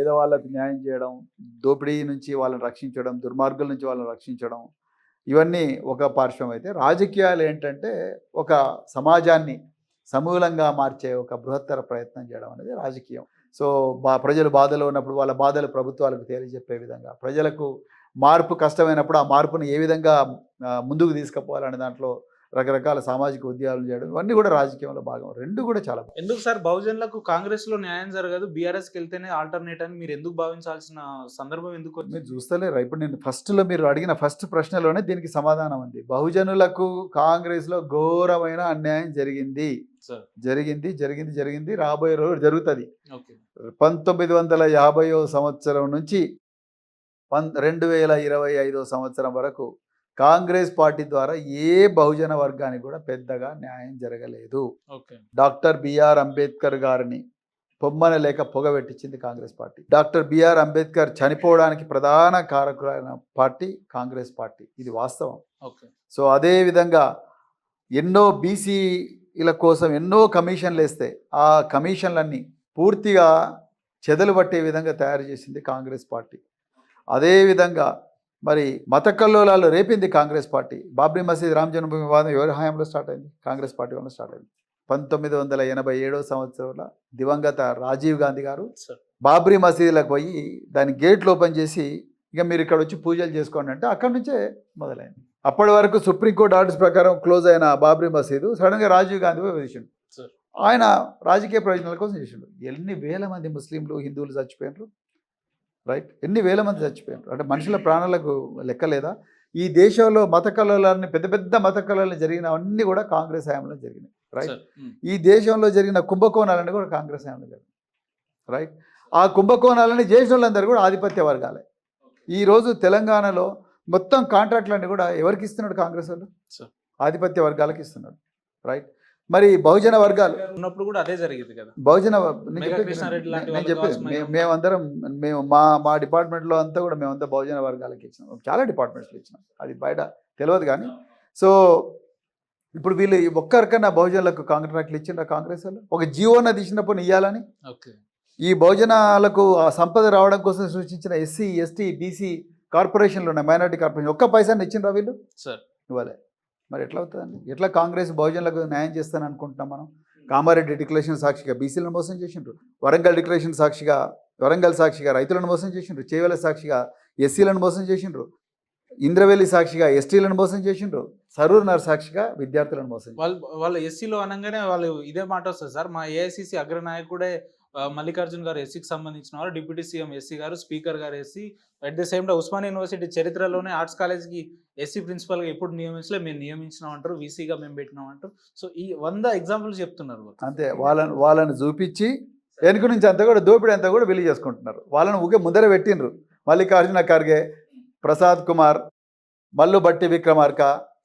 పేదవాళ్ళకు న్యాయం చేయడం, దోపిడీ నుంచి వాళ్ళని రక్షించడం, దుర్మార్గుల నుంచి వాళ్ళని రక్షించడం, ఇవన్నీ ఒక పార్శ్వం అయితే, రాజకీయాలు ఏంటంటే ఒక సమాజాన్ని సమూలంగా మార్చే ఒక బృహత్తర ప్రయత్నం చేయడం అనేది రాజకీయం. సో, ప్రజలు బాధలో ఉన్నప్పుడు వాళ్ళ బాధలు ప్రభుత్వాలకు తెలియజెప్పే విధంగా, ప్రజలకు మార్పు కష్టమైనప్పుడు ఆ మార్పుని ఏ విధంగా ముందుకు తీసుకుపోవాలనే దాంట్లో రకరకాల సామాజిక ఉద్యమాలు చేయడం, ఇవన్నీ కూడా రాజకీయంలో భాగం. 2 కూడా చాలా ఎందుకు సార్ బహుజనులకు కాంగ్రెస్‌లో న్యాయం జరగదు, బీఆర్ఎస్‌కెళ్తేనే ఆల్టర్‌నేట్ అని మీరు ఎందుకు భావించాల్సిన సందర్భం ఎందుకొచ్చింది? మీరు చూస్తలేరా? ఇప్పుడు నేను ఫస్ట్‌లో మీరు అడిగిన ఫస్ట్ ప్రశ్నలోనే దీనికి సమాధానం ఉంది. బహుజనులకు కాంగ్రెస్‌లో ఘోరమైన అన్యాయం జరిగింది. సార్. జరిగింది, జరిగింది, జరిగింది. రాబోయే రోజులు జరుగుతది. ఓకే. 1950వ సంవత్సరం నుంచి 2025 సంవత్సరం వరకు కాంగ్రెస్ పార్టీ ద్వారా ఏ బహుజన వర్గానికి కూడా పెద్దగా న్యాయం జరగలేదు. ఓకే. డాక్టర్ బిఆర్ అంబేద్కర్ గారిని పొమ్మన లేక పొగబెట్టించింది Congress party. Doctor B R Ambedkar చనిపోవడానికి ప్రధాన కారకులైన పార్టీ కాంగ్రెస్ పార్టీ. ఇది వాస్తవం. ఓకే. సో అదే విధంగా ఎన్నో బీసీల కోసం ఎన్నో కమిషన్లు వేస్తే ఆ కమిషన్లన్నీ పూర్తిగా చెదలు పట్టే విధంగా తయారు చేసింది కాంగ్రెస్ పార్టీ. అదేవిధంగా మరి మత కల్లోలాలు రేపింది కాంగ్రెస్ పార్టీ. బాబ్రీ మసీద్ రామ జన్మభూమి వివాదం ఎవరి హయాంలో స్టార్ట్ అయింది? కాంగ్రెస్ పార్టీ వల్ల స్టార్ట్ అయింది. 1987 సంవత్సరంలో దివంగత రాజీవ్ గాంధీ గారు బాబ్రీ మసీదులకు పోయి దాని గేట్లు ఓపెన్ చేసి, ఇక మీరు ఇక్కడ వచ్చి పూజలు చేసుకోండి అంటే అక్కడి నుంచే మొదలైంది. అప్పటి వరకు సుప్రీంకోర్టు ఆర్డర్స్ ప్రకారం క్లోజ్ అయిన బాబ్రీ మసీదు సడన్గా రాజీవ్ గాంధీ పోయి వేసిండు. ఆయన రాజకీయ ప్రయోజనాల కోసం చేసిండు. ఎన్ని వేల మంది ముస్లింలు, హిందువులు చచ్చిపోయినారు, రైట్? ఎన్ని వేల మంది చచ్చిపోయినారు అంటే మనుషుల ప్రాణాలకు లెక్కలేదా? ఈ దేశంలో మత కలహాలని, పెద్ద పెద్ద మత కలహాలు జరిగినవన్నీ కూడా కాంగ్రెస్ హయాంలో జరిగినాయి, రైట్? ఈ దేశంలో జరిగిన కుంభకోణాలన్నీ కూడా కాంగ్రెస్ హయాంలో జరిగినాయి, రైట్? ఆ కుంభకోణాలని చేసిన వాళ్ళందరూ కూడా ఆధిపత్య వర్గాలే. ఈరోజు తెలంగాణలో మొత్తం కాంట్రాక్ట్లన్నీ కూడా ఎవరికి ఇస్తున్నాడు? కాంగ్రెస్ వాళ్ళు ఆధిపత్య వర్గాలకు ఇస్తున్నాడు, రైట్? మరి బహుజన వర్గాలు ఉన్నప్పుడు కూడా అదే జరిగింది కదా. బహుజన నేను చెప్పేది మేమందరం మా డిపార్ట్మెంట్లో అంతా కూడా మేమంతా బహుజన వర్గాలకి ఇచ్చినాం. చాలా డిపార్ట్మెంట్స్లో ఇచ్చినాం, అది బయట తెలియదు. కానీ సో ఇప్పుడు వీళ్ళు ఒక్కరికన్నా బహుజనులకు కాంట్రాక్ట్లు ఇచ్చిండ్రా కాంగ్రెస్ వాళ్ళు? ఒక జీవోన తీసినప్పుడు ఇవ్వాలని ఈ బహుజనాలకు ఆ సంపద రావడం కోసం సృష్టించిన ఎస్సీ, ఎస్టీ, బీసీ కార్పొరేషన్లు ఉన్నాయి, మైనారిటీ కార్పొరేషన్, ఒక్క పైసాన్ని ఇచ్చిండ్రా వీళ్ళు? ఇవ్వలే. మరి ఎట్లా అవుతుందండి? ఎట్లా కాంగ్రెస్ బహుజనులకు న్యాయం చేస్తాను అనుకుంటున్నాం మనం? కామారెడ్డి డిక్లరేషన్ సాక్షిగా బీసీలను మోసం చేసిండ్రు, వరంగల్ డిక్లరేషన్ సాక్షిగా, వరంగల్ సాక్షిగా రైతులను మోసం చేసిండ్రు, చేవెల సాక్షిగా ఎస్సీలను మోసం చేసిండ్రు, ఇంద్రవెల్లి సాక్షిగా ఎస్టీలను మోసం చేసిండ్రు, సరూర్ నగర్ సాక్షిగా విద్యార్థులను మోసం. వాళ్ళు ఎస్సీలో అనగానే వాళ్ళు ఇదే మాట వస్తుంది సార్. మా ఏఐసిసి అగ్రనాయకుడే మల్లికార్జున్ గారు ఎస్సీకి సంబంధించిన వారు, డిప్యూటీ సీఎం ఎస్సీ గారు, స్పీకర్ గారు SC. At the same time Osmania university చరిత్రలోనే ఆర్ట్స్ కాలేజ్కి ఎస్సీ ప్రిన్సిపల్గా ఎప్పుడు నియమించలే, మేము నియమించినాం అంటారు, వీసీగా మేము పెట్టినాం అంటారు. సో ఈ 100 ఎగ్జాంపుల్స్ చెప్తున్నారు అంతే. వాళ్ళని చూపించి వెనుక నుంచి అంతా కూడా దోపిడీ అంతా కూడా వెలి చేసుకుంటున్నారు. వాళ్ళని ఊకే ముందర పెట్టినరు. మల్లికార్జున ఖర్గే, ప్రసాద్ కుమార్, మల్లు బట్టి విక్రమార్క,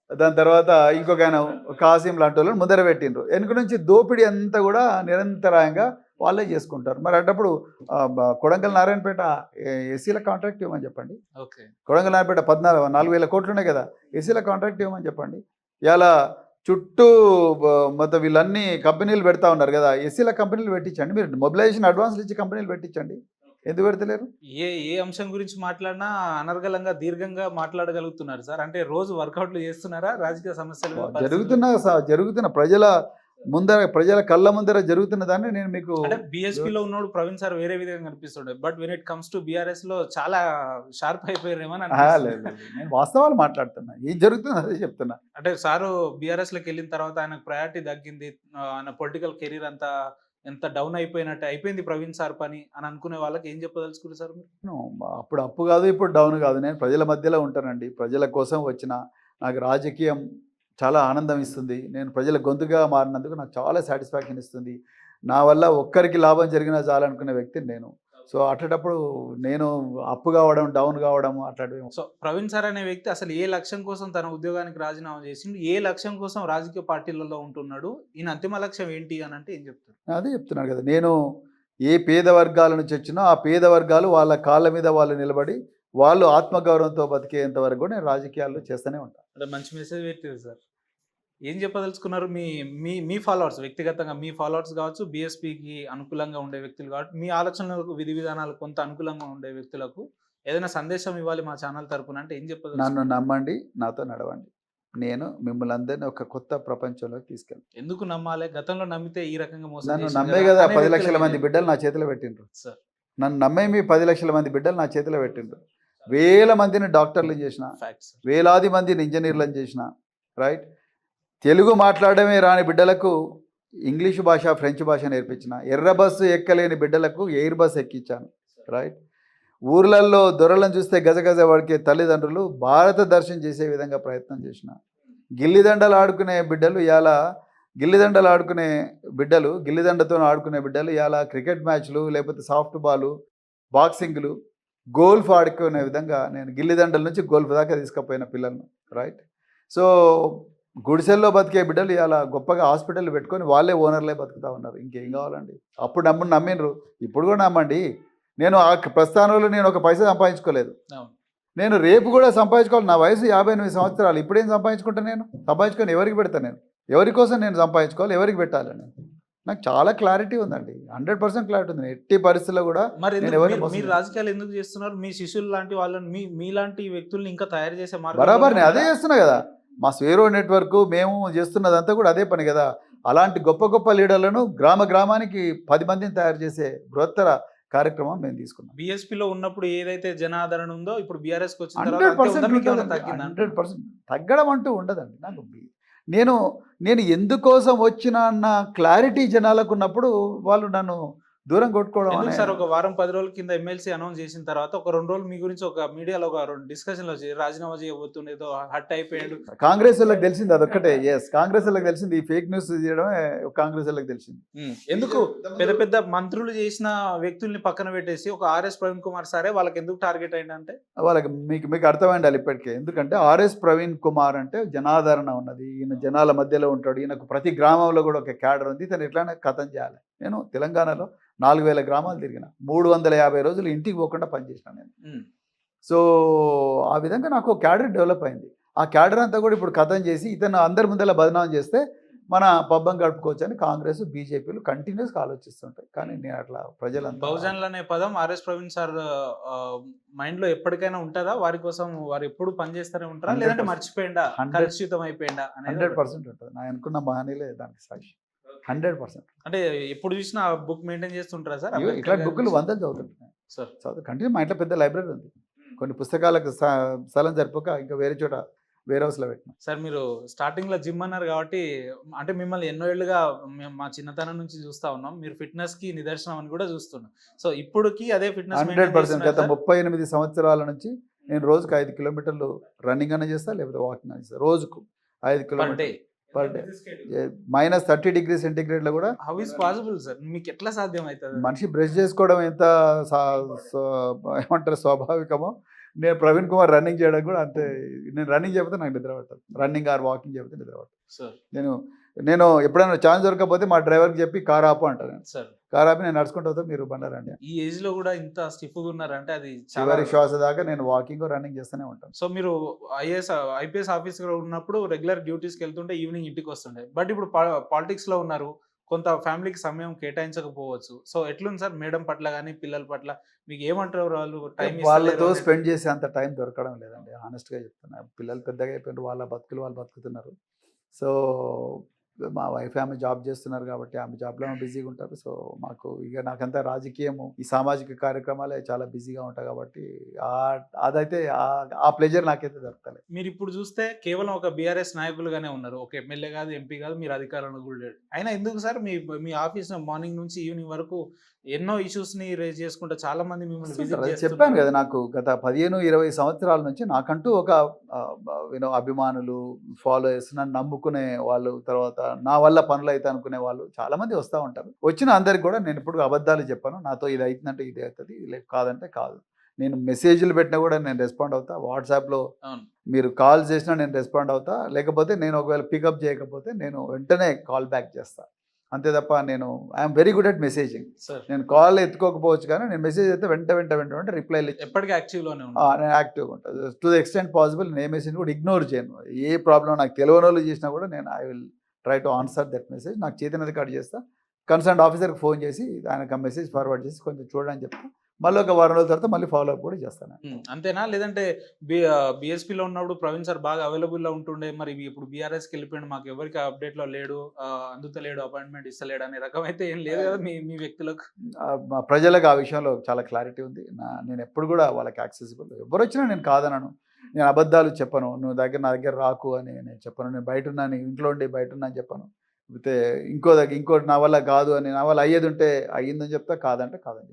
దాని తర్వాత ఇంకొక ఆయన కాసిం లాంటి వాళ్ళని ముందర పెట్టినరు. వెనుక నుంచి దోపిడీ అంతా కూడా నిరంతరాయంగా వాళ్ళే చేసుకుంటారు. మరి అటప్పుడు కొడంగల్ నారాయణపేట ఎస్సీల కాంట్రాక్ట్ ఇవ్వమని చెప్పండి. కొడంగల్ నారాయణపేట 4,000 కోట్లు ఉన్నాయి కదా, ఎస్సీల కాంట్రాక్ట్ ఇవ్వమని చెప్పండి. ఇలా చుట్టూ మొత్తం వీళ్ళన్నీ కంపెనీలు పెడతా ఉన్నారు కదా, ఎస్సీల కంపెనీలు పెట్టించండి. మీరు మొబిలైజేషన్ అడ్వాన్స్లు ఇచ్చి కంపెనీలు పెట్టించండి. ఎందుకు పెడతలేరు? ఏ అంశం గురించి మాట్లాడినా అనర్గళంగా దీర్ఘంగా మాట్లాడగలుగుతున్నారు సార్. అంటే రోజు వర్కౌట్లు చేస్తున్నారా? రాజకీయ సమస్యలు జరుగుతున్న ప్రజల కళ్ళ ముందర జరుగుతున్న దాన్ని నేను మీకు, అంటే బీఎస్పీలో ఉన్నోడు ప్రవీణ్ సార్ వేరే విధంగా కనిపిస్తుండే, but when it comes to BRS లో చాలా షార్ప్ అయిపోయారేమో. నేను వాస్తవాలు మాట్లాడుతున్నా, ఏం జరుగుతుందో అదే చెప్తున్నా. అంటే సారు బీఆర్ఎస్ లోకి వెళ్ళిన తర్వాత ఆయనకు ప్రయారిటీ తగ్గింది, ఆయన పొలిటికల్ కెరీర్ అంతా ఎంత డౌన్ అయిపోయినట్టు అయిపోయింది ప్రవీణ్ సార్ పని అని అనుకునే వాళ్ళకి ఏం చెప్పదలుచుకున్నారు సార్ మీరు? అప్పుడు అప్పు కాదు, ఇప్పుడు డౌన్ కాదు. నేను ప్రజల మధ్యలో ఉంటానండి. ప్రజల కోసం వచ్చిన నాకు రాజకీయం చాలా ఆనందం ఇస్తుంది. నేను ప్రజల గొంతుగా మారినందుకు నాకు చాలా సాటిస్ఫాక్షన్ ఇస్తుంది. నా వల్ల ఒక్కరికి లాభం జరిగినా చాలనుకునే వ్యక్తిని నేను. సో అట్లాంటప్పుడు నేను అప్పు కావడం, డౌన్ కావడం అట్లాంటివి. సో ప్రవీణ్ సార్ అనే వ్యక్తి అసలు ఏ లక్ష్యం కోసం తన ఉద్యోగానికి రాజీనామా చేసిండు, ఏ లక్ష్యం కోసం రాజకీయ పార్టీలలో ఉంటున్నాడు, ఈయన అంతిమ లక్ష్యం ఏంటి అని అంటే ఏం చెప్తారు? అదే చెప్తున్నాను కదా, నేను ఏ పేద వర్గాల నుంచి వచ్చినా ఆ పేద వర్గాలు వాళ్ళ కాళ్ళ మీద వాళ్ళు నిలబడి వాళ్ళు ఆత్మగౌరవంతో బతికేంత వరకు కూడా నేను రాజకీయాల్లో చేస్తూనే ఉంటాను. అంటే మంచి మెసేజ్ పెట్టారు సార్. ఏం చెప్పదలుచుకున్నారు మీ మీ మీ ఫాలోవర్స్, వ్యక్తిగతంగా మీ ఫాలోవర్స్ కావచ్చు, బీఎస్పీకి అనుకూలంగా ఉండే వ్యక్తులు కావచ్చు, మీ ఆలోచనలకు విధి విధానాలు కొంత అనుకూలంగా ఉండే వ్యక్తులకు ఏదైనా సందేశం ఇవ్వాలి మా ఛానల్ తరపున అంటే ఏం నన్ను చెప్పదలుచుకున్నారు? నమ్మండి, నాతో నడవండి. నేను మిమ్మల్ని అందరిని ఒక కొత్త ప్రపంచంలోకి తీసుకెళ్తాను. ఎందుకు నమ్మాలి? గతంలో నమ్మితే ఈ రకంగా మోసం నన్ను చేసిండ్రు నమ్మే కదా కదా అనే 10 లక్షల వ్యక్తులకి మంది బిడ్డలు నా చేతిలో పెట్టిండ్రు. సార్ నన్ను నమ్మే మీ 10 లక్షల మంది బిడ్డలు నా చేతిలో పెట్టిండ్రు. వేల మందిని డాక్టర్లను చేసిన, ఫ్యాక్ట్స్. వేలాది మందిని ఇంజనీర్లను చేసిన, రైట్. తెలుగు మాట్లాడమే రాని బిడ్డలకు ఇంగ్లీషు భాష, ఫ్రెంచ్ భాష నేర్పించిన, ఎర్ర బస్సు ఎక్కలేని బిడ్డలకు ఎయిర్ బస్ ఎక్కించాను, రైట్. ఊర్లల్లో దొరలను చూస్తే గజగజ వడికే తల్లిదండ్రులు భారత దర్శనం చేసే విధంగా ప్రయత్నం చేసిన, గిల్లిదండలు ఆడుకునే బిడ్డలు ఇవాళ గిల్లిదండతో ఆడుకునే బిడ్డలు ఇవాళ క్రికెట్ మ్యాచ్లు, లేకపోతే సాఫ్ట్ బాలు, బాక్సింగ్లు, గోల్ఫ్ ఆడుకునే విధంగా నేను గిల్లిదండల నుంచి గోల్ఫ్ దాకా తీసుకుపోయిన పిల్లలను, రైట్. సో గుడిసెల్లో బతికే బిడ్డలు ఇలా గొప్పగా హాస్పిటల్ పెట్టుకొని వాళ్ళే ఓనర్లే బతుకుతా ఉన్నారు. ఇంకేం కావాలండి? అప్పుడు నమ్మినరు, ఇప్పుడు కూడా నమ్మండి. నేను ఆ ప్రస్థానంలో నేను ఒక పైసా సంపాదించుకోలేదు. అవును. నేను రేపు కూడా సంపాదించుకోవాలి. నా వయసు 58 సంవత్సరాలు. ఇప్పుడేం సంపాదించుకుంటాను? నేను సంపాదించుకొని ఎవరికి పెడతాను? నేను ఎవరి కోసం నేను సంపాదించుకోవాలి, ఎవరికి పెట్టాలి? నేను నాకు చాలా క్లారిటీ ఉందండి, 100% క్లారిటీ ఉంది. ఎట్టి పరిస్థితుల్లో కూడా మరి నేను ఎందుకు ఎవరిని మీరు రాజకీయాలు ఎందుకు చేస్తున్నారు? మీ శిష్యులు లాంటి వాళ్ళని మీలాంటి వ్యక్తుల్ని ఇంకా తయారు చేసే బరాబర్ నేను అదే మార్గం చేస్తున్నా కదా. మా స్వేరో నెట్వర్క్ మేము చేస్తున్నదంతా కూడా అదే పని కదా. అలాంటి గొప్ప గొప్ప లీడర్లను గ్రామానికి 10 మందిని తయారు చేసే బృహత్తర కార్యక్రమం మేము తీసుకున్నాం. బీఎస్పీలో ఉన్నప్పుడు ఏదైతే జనాదరణ ఉందో ఇప్పుడు బీఆర్ఎస్కి వచ్చిన తర్వాత అంతే ఉందా? మీకు ఏమైనా తగ్గిందా? 100% తగ్గడం అంటూ ఉండదండి. నాకు నేను ఎందుకోసం వచ్చిన అన్న క్లారిటీ జనాలకు ఉన్నప్పుడు వాళ్ళు నన్ను దూరం కొట్టుకోవడం ఎందుకు అనే సార్ ఒక వారం 10 రోజుల కింద ఎమ్మెల్సీ అనౌన్స్ చేసిన తర్వాత ఒక 2 రోజులు మీ గురించి ఒక మీడియాలో ఒక 2 డిస్కషన్లు వచ్చి రాజీనామా చేయబోతుండే, ఏదో హట్ అయిపోయాడు. కాంగ్రెస్ వాళ్ళకి తెలిసింది అదొక్కటే. ఎస్, కాంగ్రెస్ వాళ్ళకి తెలిసింది ఈ ఫేక్ న్యూస్ చేయడమే కాంగ్రెస్ వాళ్ళకి తెలిసింది. ఎందుకు పెద్ద పెద్ద మంత్రులు చేసిన వ్యక్తుల్ని పక్కన పెట్టేసి ఒక ఆర్ఎస్ ప్రవీణ్ కుమార్ సారే వాళ్ళకి ఎందుకు టార్గెట్ అయిందంటే వాళ్ళకి మీకు అర్థమైండాలి ఇప్పటికే. ఎందుకంటే ఆర్ఎస్ ప్రవీణ్ కుమార్ అంటే జనాదరణ ఉన్నది, ఈయన జనాల మధ్యలో ఉంటాడు, ఈయనకు ప్రతి గ్రామంలో కూడా ఒక క్యాడర్ ఉంది, ఇతను ఎట్లానే కథం చేయాలి. నేను తెలంగాణలో 4000 గ్రామాలు తిరిగిన, 350 రోజులు ఇంటికి పోకుండా పనిచేసిన నేను. సో ఆ విధంగా నాకు క్యాడర్ డెవలప్ అయింది. ఆ క్యాడర్ అంతా కూడా ఇప్పుడు కథం చేసి ఇతను అందరి ముందర బదనాం చేస్తే మన పబ్బం గడుపుకోవచ్చు అని కాంగ్రెస్, బీజేపీలు కంటిన్యూస్గా ఆలోచిస్తుంటాయి. కానీ నేను అట్లా ప్రజలంతా బహుజనులు అనే పదం ఆర్ఎస్ ప్రవీణ్ సార్ మైండ్ లో ఎప్పటికైనా ఉంటుందా? వారి కోసం వారు ఎప్పుడు పనిచేస్తూనే ఉంటారా, 100% లేదంటే మర్చిపోయిందా, కలుషితం అయిపోయిందా అనేది 100% ఉంటుంది. నా అనుకున్న మహనీయులే దానికి సాక్షి. 100%. అంటే ఎప్పుడు చూసినా బుక్ మెయింటైన్ చేస్తుంటారా సార్? ఇట్లాంటి బుక్కులు వందలు చదువుతుంటున్నాయి సార్ చదువు కంటిన్యూ. మా ఇంట్లో పెద్ద లైబ్రరీ ఉంది. కొన్ని పుస్తకాలకు స్థలం సరిపోక ఇంకా వేరే హౌస్లో పెట్టిన. సార్ మీరు స్టార్టింగ్ లో జిమ్ అన్నారు కాబట్టి, అంటే మిమ్మల్ని ఎన్నో ఏళ్ళుగా మేము మా చిన్నతనం నుంచి చూస్తా ఉన్నాం, మీరు ఫిట్నెస్ కి నిదర్శనం అని కూడా చూస్తున్నాం. సో ఇప్పుడుకి అదే ఫిట్నెస్ 100%. గత 38 సంవత్సరాల నుంచి నేను రోజుకు 5 కిలోమీటర్లు రన్నింగ్ అనే చేస్తాను, లేకపోతే వాకింగ్ అని చేస్తాను. రోజుకు 5 కిలోమీటర్లు పర్ డే. -30 డిగ్రీ సెంటిగ్రేడ్లో కూడా. How is possible sir? మీకు ఎట్లా సాధ్యం అవుతుంది? మనిషి బ్రష్ చేసుకోవడం ఎంత ఏమంటారు స్వాభావికమో, నేను ప్రవీణ్ కుమార్ రన్నింగ్ చేయడం కూడా అంతే. నేను రన్నింగ్ చేయకపోతే నాకు నిద్ర పట్టదు, రన్నింగ్ ఆర్ వాకింగ్ చేయకపోతే నిద్ర పట్టదు. సార్ నేను ఎప్పుడైనా ఛాన్స్ దొరకకపోతే మా డ్రైవర్కి చెప్పి కార్ ఆపు అంటాను. సార్ కార్ ఆపి నేను నడుచుకుంటూ అవుతాను, మీరు బండారండి. ఈ ఏజ్ లో కూడా ఇంత స్టిఫ్ గా ఉన్నారంటే అది చివరి శ్వాస దాకా నేను వాకింగ్ రన్నింగ్ చేస్తూనే ఉంటాను. సో మీరు ఐపీఎస్ ఆఫీసర్ ఉన్నప్పుడు రెగ్యులర్ డ్యూటీస్కి వెళ్తుంటే ఈవినింగ్ ఇంటికి వస్తుండే. బట్ ఇప్పుడు పాలిటిక్స్ లో ఉన్నారు, కొంత ఫ్యామిలీకి సమయం కేటాయించకపోవచ్చు. సో ఎట్లుంది సార్ మేడం పట్ల కానీ పిల్లల పట్ల? మీకు ఏమంటారు వాళ్ళు? వాళ్ళతో స్పెండ్ చేసే అంత టైం దొరకడం లేదండి, హానెస్ట్గా చెప్తున్నా. పిల్లలు పెద్దగా అయిపోయినారు, వాళ్ళ బతుకులు వాళ్ళు బతుకుతున్నారు. సో మా వైఫ్ ఆమె జాబ్ చేస్తున్నారు కాబట్టి ఆమె జాబ్లో బిజీగా ఉంటారు. సో మాకు ఇక నాకంతా రాజకీయము, ఈ సామాజిక కార్యక్రమాలే చాలా బిజీగా ఉంటాయి కాబట్టి అదైతే ఆ ప్లెజర్ నాకైతే దొరకలేదు. మీరు ఇప్పుడు చూస్తే కేవలం ఒక బీఆర్ఎస్ నాయకులుగానే ఉన్నారు, ఒక ఎమ్మెల్యే కాదు, ఎంపీ కాదు, మీరు అధికారంలో కూడా లేడు. అయినా ఎందుకు సార్ మీ ఆఫీస్ మార్నింగ్ నుంచి ఈవినింగ్ వరకు ఎన్నో ఇష్యూస్ ని రేజ్ చేసుకుంటే చాలా మంది మిమ్మల్ని విజిట్ చెప్పాను చేస్తున్నారు కదా, నాకు గత 15-20 సంవత్సరాల నుంచి నాకంటూ ఒక అభిమానులు, ఫాలోయర్స్, నన్ను నమ్ముకునే వాళ్ళు, తర్వాత నా వల్ల పనులు అయితే అనుకునే వాళ్ళు చాలా మంది వస్తూ ఉంటారు. వచ్చిన అందరికి కూడా నేను ఇప్పుడు అబద్ధాలు చెప్పాను. నాతో ఇది అవుతుందంటే ఇది అవుతుంది, ఇది కాదంటే కాదు. నేను మెసేజ్లు పెట్టినా కూడా నేను రెస్పాండ్ అవుతా. వాట్సాప్లో అవును. మీరు కాల్ చేసినా నేను రెస్పాండ్ అవుతా. లేకపోతే నేను ఒకవేళ పికప్ చేయకపోతే నేను వెంటనే కాల్ బ్యాక్ చేస్తా. అంతే తప్ప నేను I'm very good at messaging. Sir నేను కాల్ ఎత్తుకోకపోవచ్చు కానీ నేను మెసేజ్ అయితే వెంట రిప్లైలు ఇచ్చి ఎప్పటికీ యాక్టివ్ లోనే ఉంటారు. నేను యాక్టివ్గా ఉంటుంది. టు ద ఎక్స్టెంట్ పాసిబుల్ నేను ఏ మెసేజ్ కూడా ఇగ్నోర్ చేయను. ఏ ప్రాబ్లం నాకు తెలియని వాళ్ళు చేసినా కూడా నేను I will try to answer that message. నాకు చేతినది కట్ చేస్తా, కన్సర్న్ ఆఫీసర్కి ఫోన్ చేసి ఆయనకు ఆ మెసేజ్ ఫార్వర్డ్ చేసి కొంచెం చూడని చెప్తా. మళ్ళీ ఒక వారం రోజుల తర్వాత మళ్ళీ ఫాలో అప్ కూడా చేస్తాను. అంతేనా? లేదంటే బీఎస్పీలో ఉన్నప్పుడు ప్రవీణ్ సార్ బాగా అవైలబుల్లో ఉంటుండే, మరి ఇప్పుడు బీఆర్ఎస్కి వెళ్ళిపోయిండు, మాకు ఎవరికి అప్డేట్లో లేడు, అందుతలేడు, అపాయింట్మెంట్ ఇస్తలేడు అనే రకం అయితే ఏం లేదు కదా మీ మీ వ్యక్తులకు? మా ప్రజలకు ఆ విషయంలో చాలా క్లారిటీ ఉంది. నేను ఎప్పుడు కూడా వాళ్ళకి యాక్సెసిబుల్. ఎవరు వచ్చినా నేను కాదనను, నేను అబద్ధాలు చెప్పను. నువ్వు నా దగ్గర రాకు అని నేను చెప్పను. నేను బయట ఉన్నాను, ఇంట్లో ఉండి బయట ఉన్నా అని చెప్పను. అయితే ఇంకోటి నా వల్ల కాదు అని, నా వల్ల అయ్యేది ఉంటే అయ్యిందని చెప్తా, కాదంటే కాదని చెప్తా.